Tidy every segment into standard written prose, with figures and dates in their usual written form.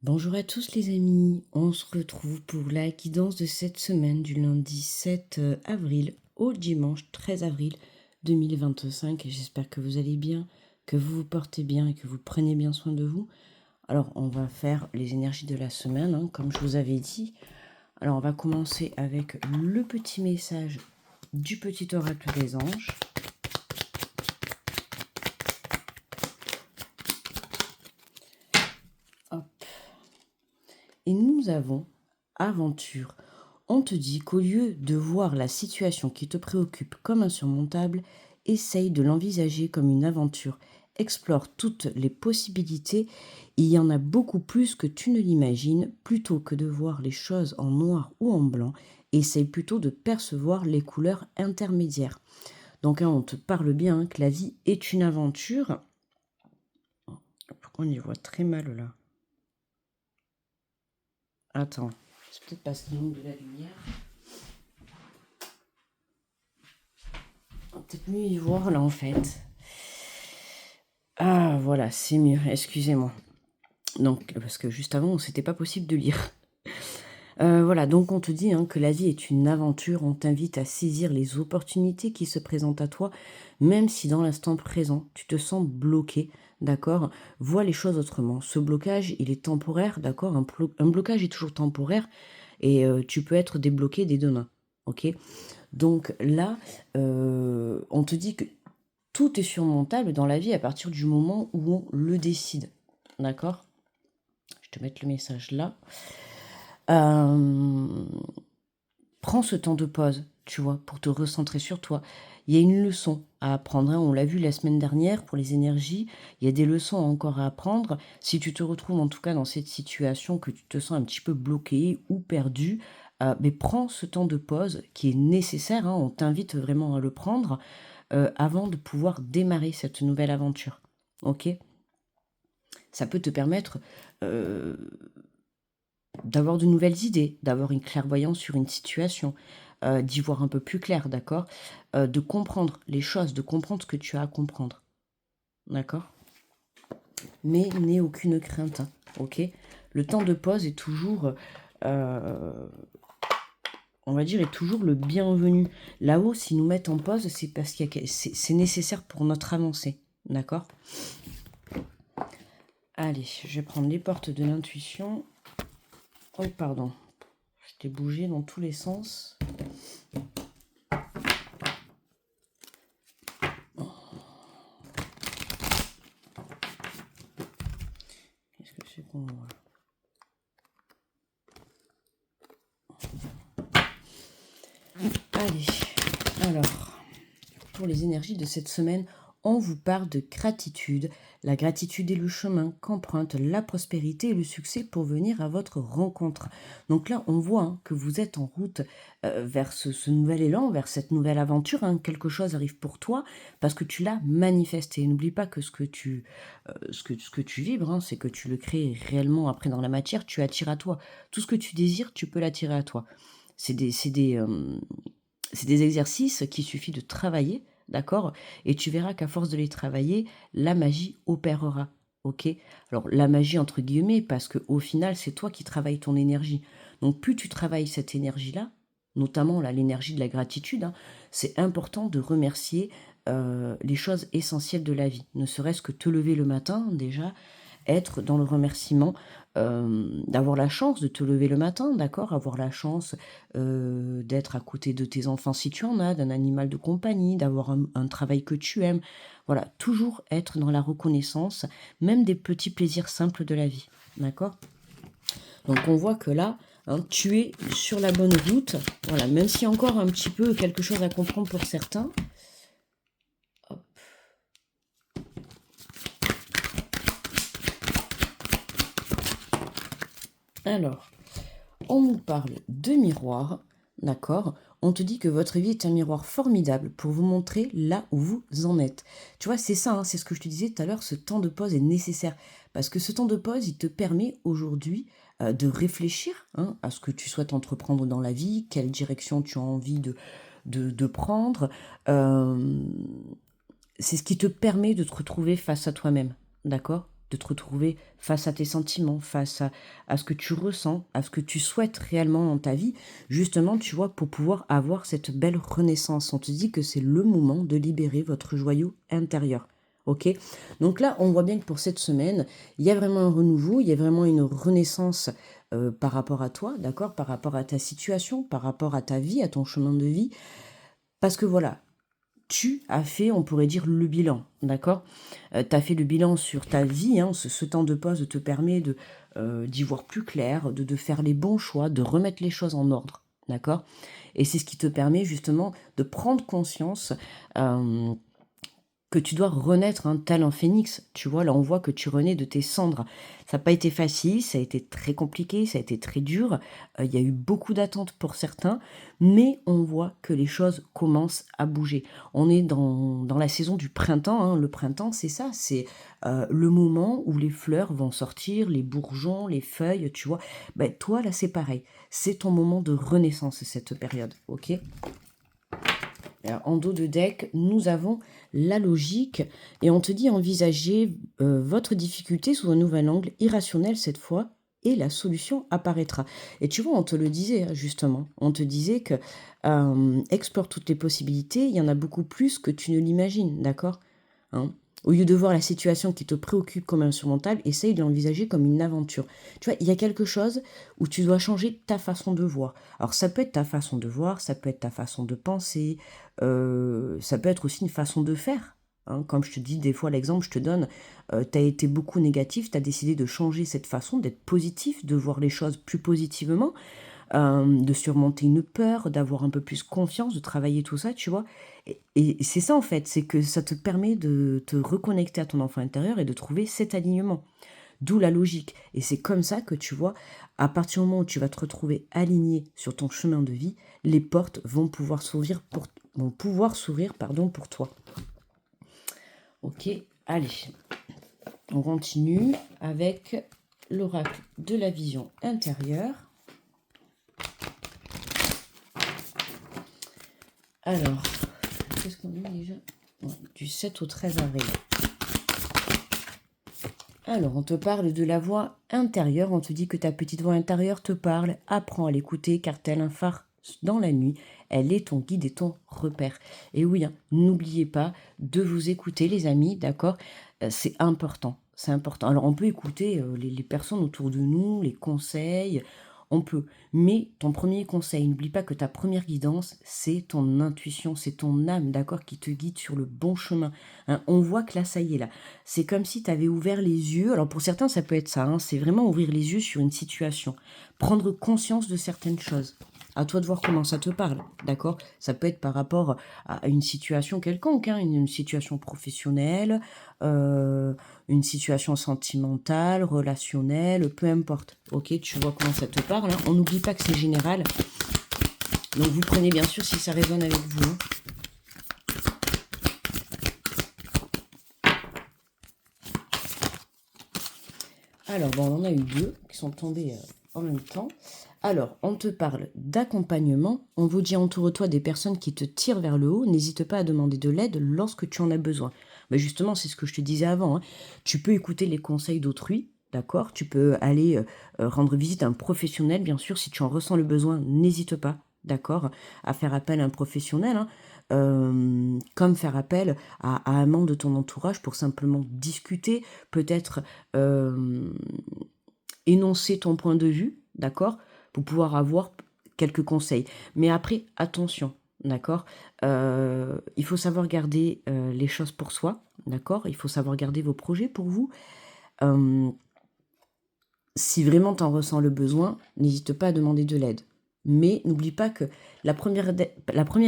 Bonjour à tous les amis, on se retrouve pour la guidance de cette semaine du lundi 7 avril au dimanche 13 avril 2025 et j'espère que vous allez bien, que vous vous portez bien et que vous prenez bien soin de vous. Alors on va faire les énergies de la semaine comme je vous avais dit. Alors on va commencer avec le petit message du petit oracle des anges. Hop. Et nous avons aventure. On te dit qu'au lieu de voir la situation qui te préoccupe comme insurmontable, essaye de l'envisager comme une aventure. Explore toutes les possibilités. Il y en a beaucoup plus que tu ne l'imagines. Plutôt que de voir les choses en noir ou en blanc, essaye plutôt de percevoir les couleurs intermédiaires. Donc on te parle bien que la vie est une aventure. Pourquoi on y voit très mal là? Attends, c'est peut-être parce qu'il manque de la lumière. On peut peut-être mieux y voir là en fait. Ah voilà, c'est mieux, excusez-moi. Donc, parce que juste avant, c'était pas possible de lire. Voilà, donc on te dit que la vie est une aventure, on t'invite à saisir les opportunités qui se présentent à toi, même si dans l'instant présent, tu te sens bloqué, d'accord? Vois les choses autrement. Ce blocage, il est temporaire, d'accord? Un blocage est toujours temporaire et tu peux être débloqué dès demain, ok? Donc là, on te dit que tout est surmontable dans la vie à partir du moment où on le décide, d'accord? Je vais te mettre le message là. Prends ce temps de pause, tu vois, pour te recentrer sur toi. Il y a une leçon à apprendre, on l'a vu la semaine dernière pour les énergies, il y a des leçons encore à apprendre. Si tu te retrouves en tout cas dans cette situation, que tu te sens un petit peu bloqué ou perdu, mais prends ce temps de pause qui est nécessaire, on t'invite vraiment à le prendre avant de pouvoir démarrer cette nouvelle aventure. Ok? Ça peut te permettre d'avoir de nouvelles idées, d'avoir une clairvoyance sur une situation, d'y voir un peu plus clair, d'accord? De comprendre les choses, de comprendre ce que tu as à comprendre, d'accord? Mais n'aie aucune crainte, ok? Le temps de pause est toujours, on va dire, est toujours le bienvenu. Là-haut, s'ils nous mettent en pause, c'est parce que c'est nécessaire pour notre avancée, d'accord? Allez, je vais prendre les portes de l'intuition. Oh, pardon. Je t'ai bougé dans tous les sens. Qu'est-ce que c'est pour moi? Allez, alors, pour les énergies de cette semaine, on vous parle de gratitude. La gratitude est le chemin qu'emprunte la prospérité et le succès pour venir à votre rencontre. Donc là, on voit que vous êtes en route vers ce nouvel élan, vers cette nouvelle aventure. Quelque chose arrive pour toi parce que tu l'as manifesté. N'oublie pas que ce que tu vibres, c'est que tu le crées réellement après dans la matière, tu attires à toi. Tout ce que tu désires, tu peux l'attirer à toi. C'est des exercices qu'il suffit de travailler, d'accord? Et tu verras qu'à force de les travailler, la magie opérera, ok? Alors, la magie entre guillemets, parce qu'au final, c'est toi qui travailles ton énergie. Donc, plus tu travailles cette énergie-là, notamment là, l'énergie de la gratitude, c'est important de remercier les choses essentielles de la vie. Ne serait-ce que te lever le matin, déjà, être dans le remerciement, d'avoir la chance de te lever le matin, d'accord? Avoir la chance d'être à côté de tes enfants si tu en as, d'un animal de compagnie, d'avoir un travail que tu aimes. Voilà, toujours être dans la reconnaissance, même des petits plaisirs simples de la vie, d'accord? Donc on voit que là, tu es sur la bonne route, voilà, même s'il y a encore un petit peu quelque chose à comprendre pour certains. Hop. Alors, on nous parle de miroir, d'accord? On te dit que votre vie est un miroir formidable pour vous montrer là où vous en êtes. Tu vois, c'est ça, c'est ce que je te disais tout à l'heure, ce temps de pause est nécessaire. Parce que ce temps de pause, il te permet aujourd'hui de réfléchir à ce que tu souhaites entreprendre dans la vie, quelle direction tu as envie de prendre. C'est ce qui te permet de te retrouver face à toi-même, d'accord? de te retrouver face à tes sentiments, face à ce que tu ressens, à ce que tu souhaites réellement dans ta vie, justement, tu vois, pour pouvoir avoir cette belle renaissance. On te dit que c'est le moment de libérer votre joyau intérieur. Ok? Donc là, on voit bien que pour cette semaine, il y a vraiment un renouveau, il y a vraiment une renaissance par rapport à toi, d'accord? Par rapport à ta situation, par rapport à ta vie, à ton chemin de vie. Parce que voilà, tu as fait, on pourrait dire, le bilan, d'accord? Tu as fait le bilan sur ta vie, hein, ce temps de pause te permet d'y voir plus clair, de faire les bons choix, de remettre les choses en ordre, d'accord? Et c'est ce qui te permet justement de prendre conscience euh, que tu dois renaître tel un phénix. Tu vois, là, on voit que tu renais de tes cendres. Ça n'a pas été facile, ça a été très compliqué, ça a été très dur. Il y a eu beaucoup d'attentes pour certains, mais on voit que les choses commencent à bouger. On est dans la saison du printemps, hein. Le printemps, c'est ça, c'est le moment où les fleurs vont sortir, les bourgeons, les feuilles, tu vois. Ben, toi, là, c'est pareil. C'est ton moment de renaissance, cette période, ok? Alors, en dos de deck, nous avons la logique et on te dit envisager votre difficulté sous un nouvel angle irrationnel cette fois et la solution apparaîtra. Et tu vois, on te le disait justement, on te disait que explore toutes les possibilités, il y en a beaucoup plus que tu ne l'imagines, d'accord, hein. Au lieu de voir la situation qui te préoccupe comme insurmontable, essaye de l'envisager comme une aventure. Tu vois, il y a quelque chose où tu dois changer ta façon de voir. Alors ça peut être ta façon de voir, ça peut être ta façon de penser, ça peut être aussi une façon de faire, hein. Comme je te dis, des fois, l'exemple, je te donne, tu as été beaucoup négatif, tu as décidé de changer cette façon, d'être positif, de voir les choses plus positivement, de surmonter une peur, d'avoir un peu plus confiance, de travailler tout ça, tu vois. Et c'est ça, en fait, c'est que ça te permet de te reconnecter à ton enfant intérieur et de trouver cet alignement. D'où la logique. Et c'est comme ça que tu vois, à partir du moment où tu vas te retrouver aligné sur ton chemin de vie, les portes vont pouvoir s'ouvrir, pardon, pour toi. Ok, allez. On continue avec l'oracle de la vision intérieure. Alors, qu'est-ce qu'on a déjà? Du 7 au 13 avril. Alors, on te parle de la voix intérieure, on te dit que ta petite voix intérieure te parle, apprends à l'écouter car tel un phare dans la nuit, elle est ton guide et ton repère. Et oui, hein, n'oubliez pas de vous écouter les amis, d'accord? C'est important, c'est important. Alors, on peut écouter les personnes autour de nous, les conseils, on peut. Mais ton premier conseil, n'oublie pas que ta première guidance, c'est ton intuition, c'est ton âme, d'accord, qui te guide sur le bon chemin, hein. On voit que là, ça y est, là. C'est comme si tu avais ouvert les yeux. Alors pour certains, ça peut être ça, hein, c'est vraiment ouvrir les yeux sur une situation. Prendre conscience de certaines choses. À toi de voir comment ça te parle, d'accord? Ça peut être par rapport à une situation quelconque, hein, une situation professionnelle, une situation sentimentale, relationnelle, peu importe. Ok, tu vois comment ça te parle, hein. On n'oublie pas que c'est général. Donc vous prenez bien sûr si ça résonne avec vous, hein. Alors, bon, on en a eu deux qui sont tombés en même temps. Alors, on te parle d'accompagnement. On vous dit entoure-toi des personnes qui te tirent vers le haut. N'hésite pas à demander de l'aide lorsque tu en as besoin. Mais justement, c'est ce que je te disais avant, hein. Tu peux écouter les conseils d'autrui, d'accord? Tu peux aller rendre visite à un professionnel, bien sûr. Si tu en ressens le besoin, n'hésite pas, d'accord, à faire appel à un professionnel, hein. Comme faire appel à un membre de ton entourage pour simplement discuter, peut-être énoncer ton point de vue, d'accord, pour pouvoir avoir quelques conseils. Mais après, attention, d'accord, il faut savoir garder les choses pour soi, d'accord, il faut savoir garder vos projets pour vous. Si vraiment tu en ressens le besoin, n'hésite pas à demander de l'aide. Mais n'oublie pas que la première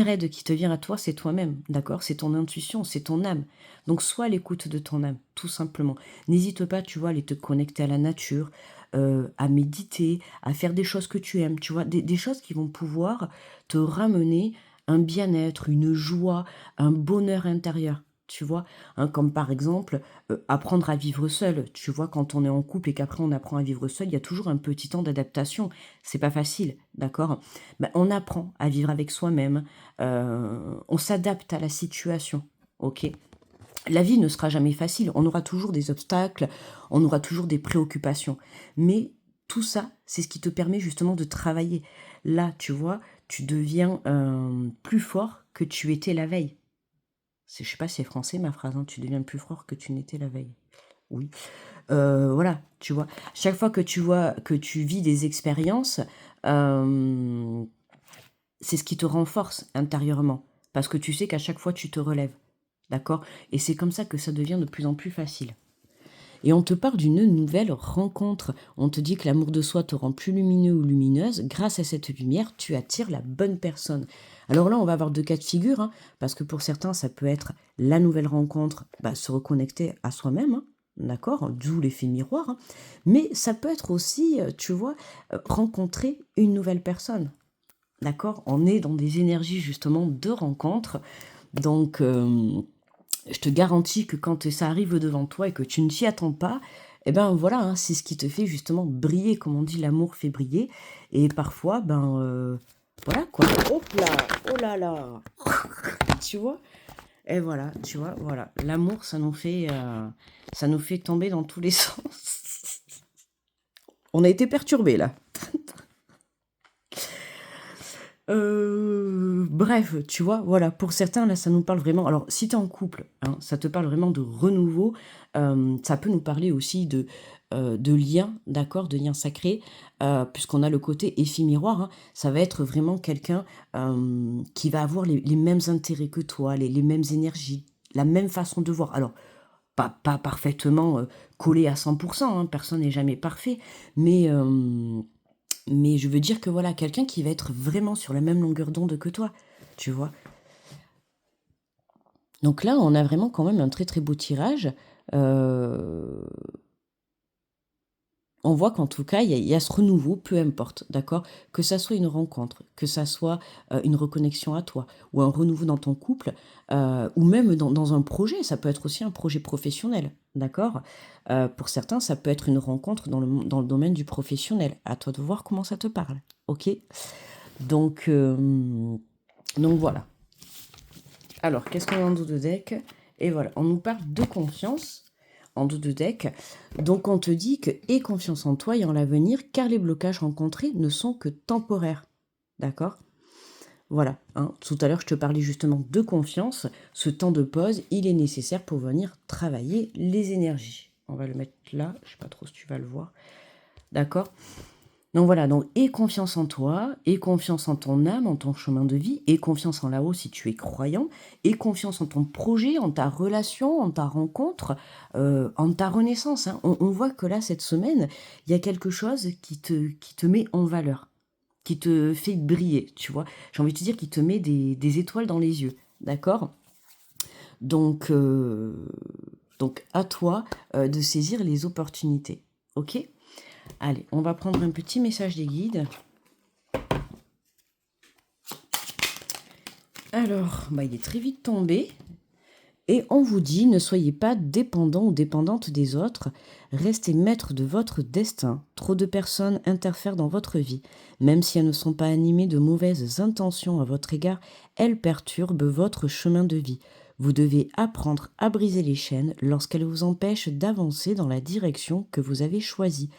aide qui te vient à toi, c'est toi-même, d'accord? C'est ton intuition, c'est ton âme. Donc sois à l'écoute de ton âme, tout simplement. N'hésite pas, tu vois, à aller te connecter à la nature, à méditer, à faire des choses que tu aimes, tu vois, des choses qui vont pouvoir te ramener un bien-être, une joie, un bonheur intérieur. Tu vois, hein, comme par exemple apprendre à vivre seul. Tu vois, quand on est en couple et qu'après on apprend à vivre seul, il y a toujours un petit temps d'adaptation. C'est pas facile, d'accord? Ben, on apprend à vivre avec soi-même. On s'adapte à la situation, ok? La vie ne sera jamais facile, on aura toujours des obstacles, on aura toujours des préoccupations. Mais tout ça, c'est ce qui te permet justement de travailler. Là, tu vois, tu deviens plus fort que tu étais la veille. Je sais pas si c'est français ma phrase, hein, tu deviens plus fort que tu n'étais la veille. Oui. Voilà, tu vois. Chaque fois que tu vois, que tu vis des expériences, euh, c'est ce qui te renforce intérieurement. Parce que tu sais qu'à chaque fois, tu te relèves. D'accord? Et c'est comme ça que ça devient de plus en plus facile. Et on te parle d'une nouvelle rencontre. On te dit que l'amour de soi te rend plus lumineux ou lumineuse. Grâce à cette lumière, tu attires la bonne personne. Alors là, on va avoir deux cas de figure, hein, parce que pour certains, ça peut être la nouvelle rencontre, se reconnecter à soi-même, hein, d'accord, d'où l'effet miroir. Hein. Mais ça peut être aussi, tu vois, rencontrer une nouvelle personne. D'accord? On est dans des énergies justement de rencontre. Donc, je te garantis que quand ça arrive devant toi et que tu ne t'y attends pas, eh ben voilà, hein, c'est ce qui te fait justement briller, comme on dit, l'amour fait briller. Et parfois, voilà quoi. Hop là, oh là là, tu vois? Et voilà, tu vois, voilà. L'amour, ça nous fait tomber dans tous les sens. On a été perturbés là. Bref, tu vois, voilà, pour certains, là, ça nous parle vraiment. Alors, si tu es en couple, hein, ça te parle vraiment de renouveau. Ça peut nous parler aussi de liens, d'accord, de liens sacrés, puisqu'on a le côté effet-miroir. Hein. Ça va être vraiment quelqu'un qui va avoir les mêmes intérêts que toi, les mêmes énergies, la même façon de voir. Alors, pas parfaitement collé à 100%, hein, personne n'est jamais parfait, mais. Mais je veux dire que voilà, quelqu'un qui va être vraiment sur la même longueur d'onde que toi, tu vois. Donc là, on a vraiment quand même un très très beau tirage. Euh, on voit qu'en tout cas, il y a ce renouveau, peu importe, d'accord? Que ça soit une rencontre, que ça soit une reconnexion à toi, ou un renouveau dans ton couple, ou même dans un projet, ça peut être aussi un projet professionnel, d'accord? Pour certains, ça peut être une rencontre dans le domaine du professionnel. À toi de voir comment ça te parle, ok? Donc, donc voilà. Alors, qu'est-ce qu'on a en dos de deck? Et voilà, on nous parle de confiance en dos de deck. Donc, on te dit que aie confiance en toi et en l'avenir, car les blocages rencontrés ne sont que temporaires. D'accord? Voilà. Hein. Tout à l'heure, je te parlais justement de confiance. Ce temps de pause, il est nécessaire pour venir travailler les énergies. On va le mettre là. Je ne sais pas trop si tu vas le voir. D'accord? Donc voilà, donc aie confiance en toi, aie confiance en ton âme, en ton chemin de vie, aie confiance en là-haut si tu es croyant, aie confiance en ton projet, en ta relation, en ta rencontre, en ta renaissance. Hein. On voit que là, cette semaine, il y a quelque chose qui te met en valeur, qui te fait briller, tu vois. J'ai envie de te dire qui te met des étoiles dans les yeux, d'accord? Donc, donc, à toi de saisir les opportunités, ok? Allez, on va prendre un petit message des guides. Alors, il est très vite tombé. Et on vous dit, ne soyez pas dépendant ou dépendante des autres. Restez maître de votre destin. Trop de personnes interfèrent dans votre vie. Même si elles ne sont pas animées de mauvaises intentions à votre égard, elles perturbent votre chemin de vie. Vous devez apprendre à briser les chaînes lorsqu'elles vous empêchent d'avancer dans la direction que vous avez choisie.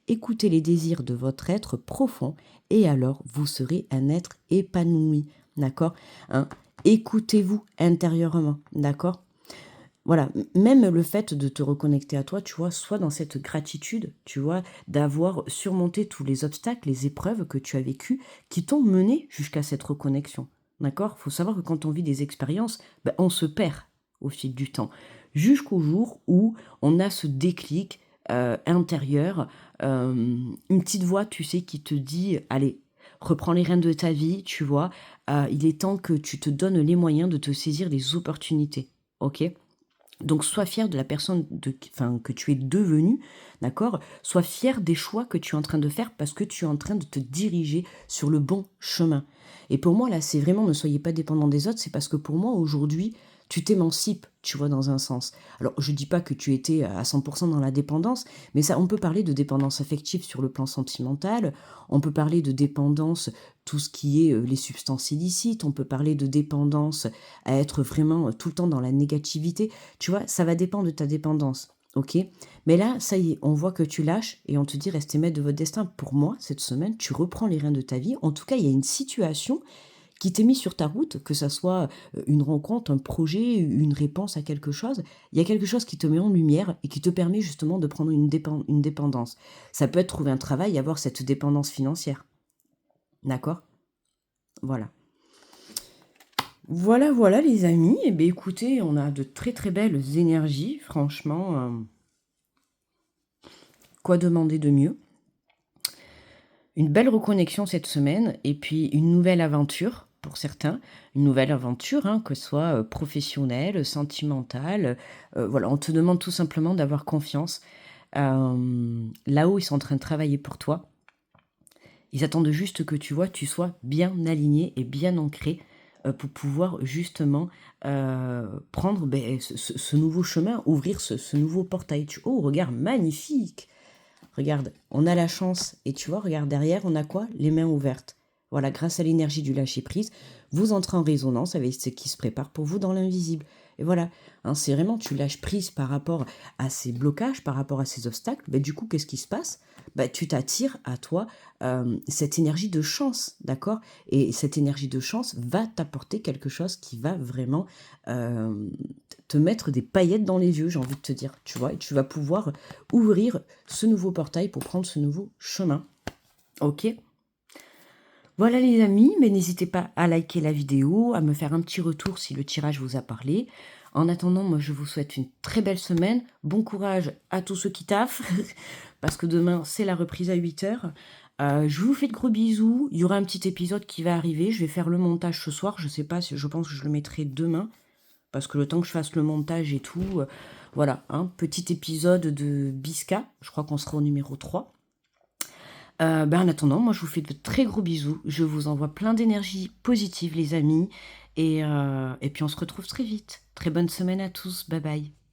Écoutez les désirs de votre être profond et alors vous serez un être épanoui. D'accord, hein? Écoutez-vous intérieurement. D'accord. Voilà, même le fait de te reconnecter à toi, tu vois, soit dans cette gratitude, tu vois, d'avoir surmonté tous les obstacles, les épreuves que tu as vécues, qui t'ont mené jusqu'à cette reconnexion. D'accord. Il faut savoir que quand on vit des expériences, on se perd au fil du temps, jusqu'au jour où on a ce déclic intérieur, une petite voix, tu sais, qui te dit, allez, reprends les rênes de ta vie, tu vois, il est temps que tu te donnes les moyens de te saisir des opportunités, ok? Donc, sois fier de la personne que tu es devenue, d'accord? Sois fier des choix que tu es en train de faire parce que tu es en train de te diriger sur le bon chemin. Et pour moi, là, c'est vraiment ne soyez pas dépendant des autres, c'est parce que pour moi, aujourd'hui, tu t'émancipes, tu vois, dans un sens. Alors, je dis pas que tu étais à 100% dans la dépendance, mais ça, on peut parler de dépendance affective sur le plan sentimental, on peut parler de dépendance, tout ce qui est les substances illicites, on peut parler de dépendance à être vraiment tout le temps dans la négativité. Tu vois, ça va dépendre de ta dépendance, ok? Mais là, ça y est, on voit que tu lâches et on te dit restez maître de votre destin. Pour moi, cette semaine, tu reprends les rênes de ta vie. En tout cas, il y a une situation qui t'est mise sur ta route, que ça soit une rencontre, un projet, une réponse à quelque chose. Il y a quelque chose qui te met en lumière et qui te permet justement de prendre une dépendance. Ça peut être trouver un travail, avoir cette dépendance financière. D'accord? Voilà. Voilà, voilà les amis. Eh bien écoutez, on a de très très belles énergies, franchement. Quoi demander de mieux? Une belle reconnexion cette semaine et puis une nouvelle aventure pour certains, une nouvelle aventure, hein, que ce soit professionnelle, sentimentale. Voilà, on te demande tout simplement d'avoir confiance. Là-haut, ils sont en train de travailler pour toi. Ils attendent juste que tu vois, tu sois bien aligné et bien ancré pour pouvoir justement prendre ce nouveau chemin, ouvrir ce nouveau portail. Oh, regarde, magnifique! Regarde, on a la chance. Et tu vois, regarde, derrière, on a quoi? Les mains ouvertes. Voilà, grâce à l'énergie du lâcher-prise, vous entrez en résonance avec ce qui se prépare pour vous dans l'invisible. Et voilà, hein, c'est vraiment, tu lâches prise par rapport à ces blocages, par rapport à ces obstacles. Du coup, qu'est-ce qui se passe? Tu t'attires à toi cette énergie de chance, d'accord? Et cette énergie de chance va t'apporter quelque chose qui va vraiment te mettre des paillettes dans les yeux, j'ai envie de te dire, tu vois, et tu vas pouvoir ouvrir ce nouveau portail pour prendre ce nouveau chemin. Ok? Voilà les amis, mais n'hésitez pas à liker la vidéo, à me faire un petit retour si le tirage vous a parlé. En attendant, moi je vous souhaite une très belle semaine. Bon courage à tous ceux qui taffent, parce que demain c'est la reprise à 8h. Je vous fais de gros bisous. Il y aura un petit épisode qui va arriver. Je vais faire le montage ce soir. Je sais pas, je pense que je le mettrai demain. Parce que le temps que je fasse le montage et tout, voilà, un petit épisode de Bisca. Je crois qu'on sera au numéro 3. En attendant, moi je vous fais de très gros bisous. Je vous envoie plein d'énergie positive les amis. Et puis on se retrouve très vite. Très bonne semaine à tous. Bye bye.